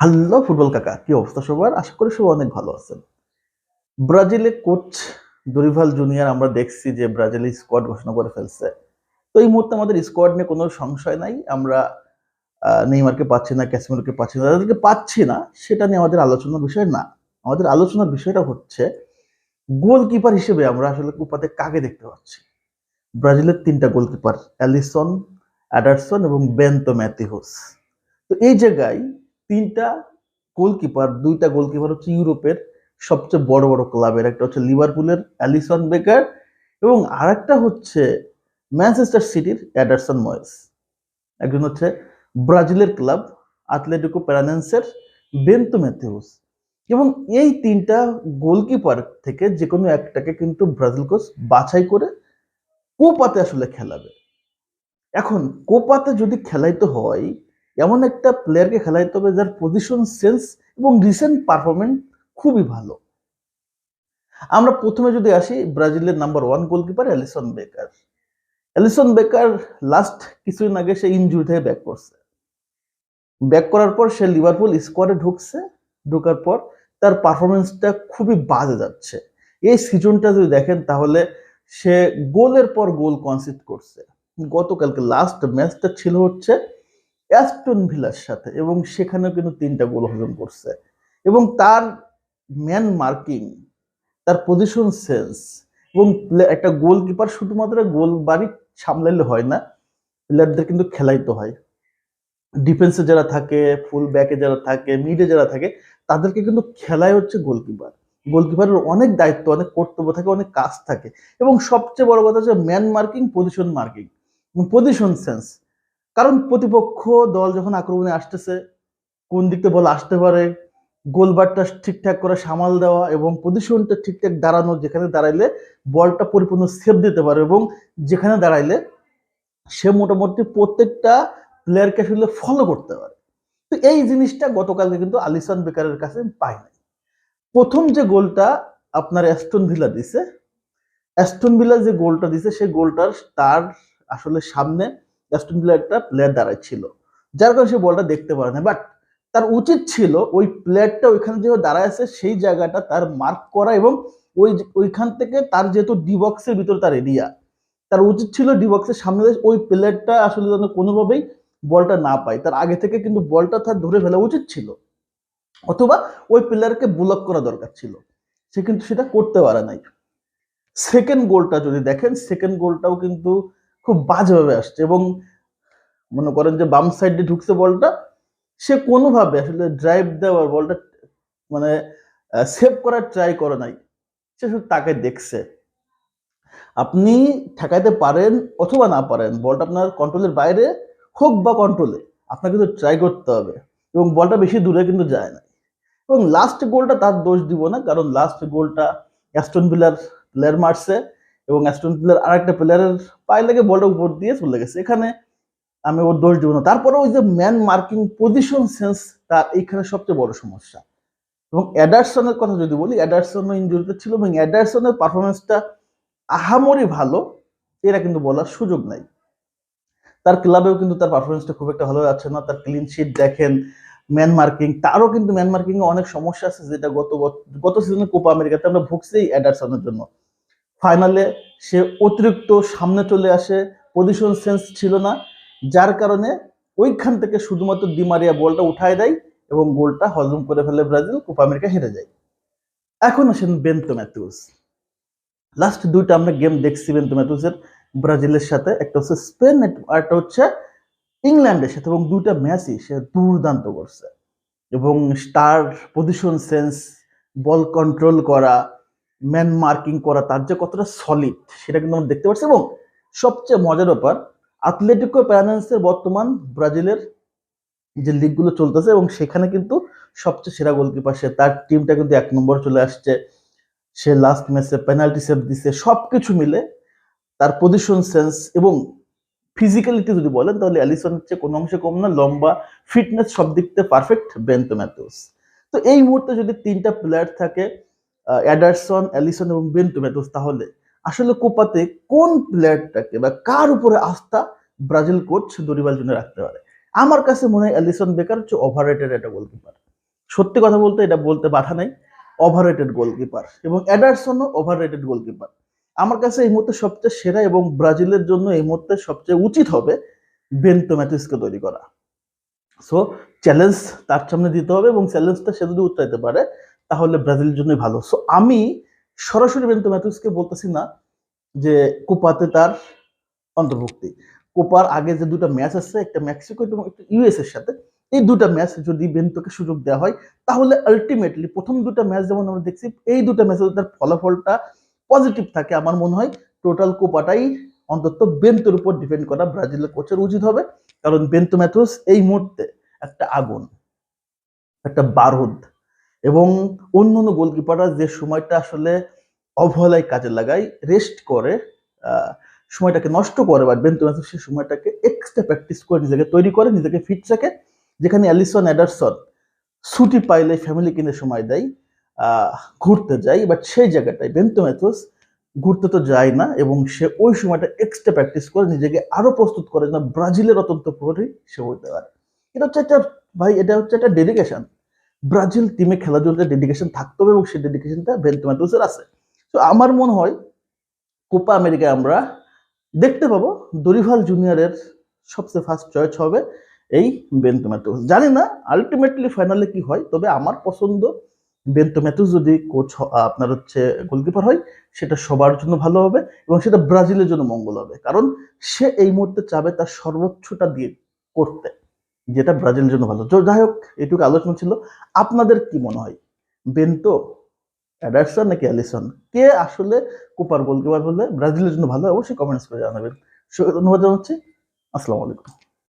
Hello football কাকা, কি অবস্থা সবার? আশা করি সবাই অনেক ভালো আছেন। ব্রাজিলের কোচ দরিভাল জুনিয়র আমরা দেখছি যে ব্রাজিলের স্কোয়াড ঘোষণা করে ফেলছে। তো এই মুহূর্তে আমাদের স্কোয়াড নিয়ে কোনো সংশয় নাই। আমরা নেইমারকে পাচ্ছি না, ক্যাসেমিরোকে পাচ্ছি না, তাদেরকে পাচ্ছি না সেটা নিয়ে আমাদের আলোচনার বিষয় না। আমাদের আলোচনার বিষয়টা হচ্ছে গোলকিপার হিসেবে আমরা আসলে কুপাতে কাকে দেখতে পাচ্ছি। ব্রাজিলের ৩টা গোলকিপার অ্যালিসন, অ্যাডারসন এবং বেনতো ম্যাথিউস। তো এই জায়গায় ৩টা গোলকিপার, ২টা গোলকিপার হচ্ছে ইউরোপের সবচেয়ে বড় বড় ক্লাবের। একটা হচ্ছে লিভারপুলের অ্যালিসন বেকার এবং আরেকটা হচ্ছে ম্যানচেস্টার সিটির এডারসন ময়েস। একজন হচ্ছে ব্রাজিলের ক্লাব আতলেটিকো প্যারানেন্সের বেনতো ম্যাথিউস। এবং এই ৩টা গোলকিপার থেকে যে কোনো একটাকে কিন্তু ব্রাজিল কোচ বাছাই করে কোপাতে আসলে খেলাবে। এখন কোপাতে যদি খেলাইতে হয়, এমন একটা প্লেয়ারকে খেলাইতে হবে যার পজিশন সেন্স এবং রিসেন্ট পারফরমেন্স খুবই ভালো। আমরা প্রথমে যদি আসি ব্রাজিলের number 1 goalkeeper Alisson Becker. Alisson Becker last কিছুদিন আগে সে ইনজুরি থেকে ব্যাক করছে। ব্যাক করার পর সে লিভারপুল স্কোয়াডে ঢুকছে। ঢোকার পর তার পারফরমেন্সটা খুবই বাজে যাচ্ছে। এই সিজনটা যদি দেখেন তাহলে সে গোলের পর গোল কনসিড করছে। গতকালকে লাস্ট ম্যাচটা ছিল হচ্ছে অ্যাস্টন ভিলার সাথে এবং সেখানেও কিন্তু ৩টা গোল হজম করছে। এবং তার ম্যান মার্কিং, তার পজিশন সেন্স এবং একটা গোলকিপার শুধুমাত্র গোল বাড়ি সামলাইলে হয় না, প্লেয়ারদের কিন্তু খেলাইতে হয়। ডিফেন্সে যারা থাকে, ফুল ব্যাকে যারা থাকে, মিডে যারা থাকে, তাদেরকে কিন্তু খেলায় হচ্ছে গোলকিপার। গোলকিপারের অনেক দায়িত্ব, অনেক কর্তব্য থাকে, অনেক কাজ থাকে এবং সবচেয়ে বড় কথা হচ্ছে man marking, position marking, position sense. কারণ প্রতিপক্ষ দল যখন আক্রমণে আসতেছে, কোন দিকে বল আসতে পারে, গোলবারটা ঠিকঠাক করে সামাল দেওয়া এবং পজিশনটা ঠিকঠাক দাঁড়ানো, যেখানে দাঁড়াইলে বলটা পরিপূর্ণ সেভ দিতে পারে এবং যেখানে দাঁড়াইলে সে মোটামুটি প্রত্যেকটা প্লেয়ারকে আসলে ফলো করতে পারে। তো এই জিনিসটা গতকালকে কিন্তু আলিসন বেকারের কাছে পাই নাই। প্রথম যে গোলটা আপনার অ্যাস্টন ভিলা দিছে, অ্যাস্টন ভিলা যে গোলটা দিছে সেই গোলটার তার আসলে সামনে অ্যাস্টন ভিলা একটা প্লেয়ার দাঁড়াচ্ছিল, যার কারণে সে বলটা দেখতে পারে না। বাট তার উচিত ছিল ওই প্লেয়ারটা ওইখানে যে দাঁড়ায় আছে সেই জায়গাটা তার মার্ক করা এবং ওইখান থেকে তার যেহেতু ডি বক্সের ভিতরে তার এরিয়া, তার উচিত ছিল ডি বক্সের সামনে ওই প্লেয়ারটা আসলে যেন কোনোভাবেই বলটা না পায়, তার আগে থেকে কিন্তু বলটা তার ধরে ফেলা উচিত ছিল, অথবা ওই প্লেয়ারকে ব্লক করা দরকার ছিল। সে কিন্তু সেটা করতে পারে নাই। সেকেন্ড গোলটা যদি দেখেন, সেকেন্ড গোলটাও কিন্তু খুব বাজেভাবে আসছে এবং মনে করেন যে বাম সাইডে ঢুকছে বলটা, সে কোনোভাবে আসলে ড্রাইভ দেওয়ার বলটা মানে সেভ করার ট্রাই করে নাই, সে শুধু তাকে দেখছে। আপনি ঠেকাইতে পারেন অথবা না পারেন, বলটা আপনার কন্ট্রোলের বাইরে হোক বা কন্ট্রোলে, আপনাকে কিন্তু ট্রাই করতে হবে এবং বলটা বেশি দূরে কিন্তু যায় না। এবং লাস্ট গোলটা তার দোষ দিব না, কারণ লাস্ট গোলটা অ্যাস্টন ভিলার প্লেয়ার মারছে এবং অ্যাস্টন ভিলার আরেকটা প্লেয়ারের পায়ে লেগে বলটা উপর দিয়ে চলে গেছে, এখানে আমি ওর দোষ দিব না। তারপরে ওই যে ম্যান মার্কিং, পজিশন সেন্স, তার এইখানে সবচেয়ে বড় সমস্যা। এবং এডারসনের কথা যদি বলি, এডারসনও ইনজুরিতে ছিল এবং এডারসনের পারফরমেন্সটা আহামরি ভালো এরা কিন্তু বলার সুযোগ নাই। তার ক্লাবেও কিন্তু তার পারফরমেন্সটা খুব একটা ভালো যাচ্ছে না। তার ক্লিন শিট দেখেন, ম্যান মার্কিং, তারও কিন্তু ম্যান মার্কিং এ অনেক সমস্যা আছে, যেটা গত সিজনে কোপা আমেরিকাতে আমরা ভুগছি এই এডারসনের জন্য। ফাইনালে সে অতিরিক্ত সামনে চলে আসে, পজিশন সেন্স ছিল না, যার কারণে ওইখান থেকে শুধুমাত্র ডিমারিয়া বলটা উঠায় দেয় এবং গোলটা হজম করে ফেলে ব্রাজিল, কোপা আমেরিকা হেরে যায়। এখন আসেন বেনতো ম্যাথিউস। লাস্ট 2টা আমরা গেম দেখছি বেনতো ম্যাথিউসের ব্রাজিলের সাথে, একটা হচ্ছে স্পেন আর একটা হচ্ছে ইংল্যান্ডের সাথে, এবং 2টা ম্যাচই সে দুর্দান্ত করছে। এবং star position sense, ball control করা, ম্যান মার্কিং করা, তার যে কতটা সলিড সেটা কিন্তু আমরা দেখতে পাচ্ছি। এবং সবচেয়ে মজার ব্যাপার, আতলেটিকো প্যারানান্সের বর্তমান ব্রাজিলের যে লিগগুলো চলতেছে এবং সেখানে কিন্তু সবচেয়ে সেরা গোলকিপার সে, তার টিমটা কিন্তু 1 নম্বর চলে আসছে। সে লাস্ট ম্যাচে পেনাল্টি সেভ দিছে, সবকিছু মিলে তার পজিশন সেন্স এবং ফিজিক্যালিটি যদি বলেন তাহলে অ্যালিসন হচ্ছে কোনো অংশে কম না, লম্বা, ফিটনেস সব দিক থেকে পারফেক্ট বেনতো ম্যাথিউস। তো এই মুহূর্তে যদি 3টা প্লেয়ার থাকে, অ্যাডারসন, অ্যালিসন এবং বেনতো ম্যাথিউস, তাহলে আসলে কোপাতে কোন প্লেয়ারটাকে বা কার উপরে আস্থা ব্রাজিল কোচ দরিবাল জন্য রাখতে পারে? আমার কাছে মনে হয় অ্যালিসন বেকার হচ্ছে ওভাররেটেড একটা গোলকিপার। সত্যি কথা বলতে এটা বলতে বাধা নাই, ওভাররেটেড গোলকিপার, এবং এডারসনও ওভাররেটেড গোলকিপার। আমার কাছে এই মুহূর্তে সবচেয়ে সেরা এবং ব্রাজিলের জন্য এই মুহূর্তে সবচেয়ে উচিত হবে বেনতো ম্যাথিউসকে তৈরি করা। সো চ্যালেঞ্জ তার সামনে দিতে হবে, এবং চ্যালেঞ্জটা সে যদি উত্তরাইতে পারে তাহলে ব্রাজিলের জন্যই ভালো। সো আমি সরাসরি বেনতো ম্যাথিউসকে বলতেছি না যে কোপাতে তার অন্তর্ভুক্তি। কোপার আগে যে দুটো ম্যাচ আছে, একটা মেক্সিকো এবং একটা ইউএস এর সাথে, এই দুটো ম্যাচ যদি বেনতোকে সুযোগ দেওয়া হয় তাহলে আলটিমেটলি প্রথম দুটো ম্যাচ যেমন আমরা দেখছি, এই দুটো ম্যাচে তার ফলাফলটা পজিটিভ থাকে, আমার মনে হয় টোটাল কোপাটাই অন্তত বেনতোর উপর ডিপেন্ড করা ব্রাজিলের কোচের উচিত হবে। কারণ বেনতো ম্যাথিউস এই মুহূর্তে একটা আগুন, একটা বারুদ, এবং অন্য অন্য গোলকিপাররা যে সময়টা আসলে অবহেলায় কাজে লাগায়, রেস্ট করে, আহ, সময়টাকে নষ্ট করে, বা বেনতো ম্যাথিউস সেই সময়টাকে এক্সট্রা প্র্যাকটিস করে নিজেকে তৈরি করে, নিজেকে ফিট রাখে। যেখানে অ্যালিসন এডারসন ছুটি পাইলে ফ্যামিলি কিনে সময় দেয়, আহ, ঘুরতে যায়, বাট সেই জায়গাটায় বেনতো ম্যাথিউস ঘুরতে তো যায় না, এবং সে ওই সময়টা এক্সট্রা প্র্যাকটিস করে নিজেকে আরো প্রস্তুত করে যেন ব্রাজিলের অত্যন্ত প্রহরী সে হইতে পারে। এটা হচ্ছে একটা, ভাই এটা হচ্ছে একটা ডেডিকেশন। ব্রাজিল টিমে খেলার জন্য ডেডিকেশন থাকতে হবে, এবং সেই ডেডিকেশনটা বেনতো ম্যাথিউসের আছে। তো আমার মনে হয় কোপা আমেরিকায় আমরা দেখতে পাবো দরিভাল জুনিয়রের সবচেয়ে ফার্স্ট চয়েস হবে এই বেনতো ম্যাথিউস। জানি না আলটিমেটলি ফাইনালে কি হয়, তবে আমার পছন্দ বেনতো ম্যাথিউস যদি কোচ আপনার হচ্ছে গোলকিপার হয়, সেটা সবার জন্য ভালো হবে, এবং সেটা ব্রাজিলের জন্য মঙ্গল হবে। কারণ সে এই মুহূর্তে চাবে তার সর্বোচ্চটা দিয়ে করতে, যেটা ব্রাজিলের জন্য ভালো। তো যাই হোক, এটুকু আলোচনা ছিল। আপনাদের কি মনে হয়, বেনতো, এডারসন নাকি অ্যালিসন, কে আসলে কোপার গোলকিপার হলে ব্রাজিলের জন্য ভালো? অবশ্যই কমেন্টস করে জানাবেন। ধন্যবাদ জানাচ্ছি। আসসালামু আলাইকুম।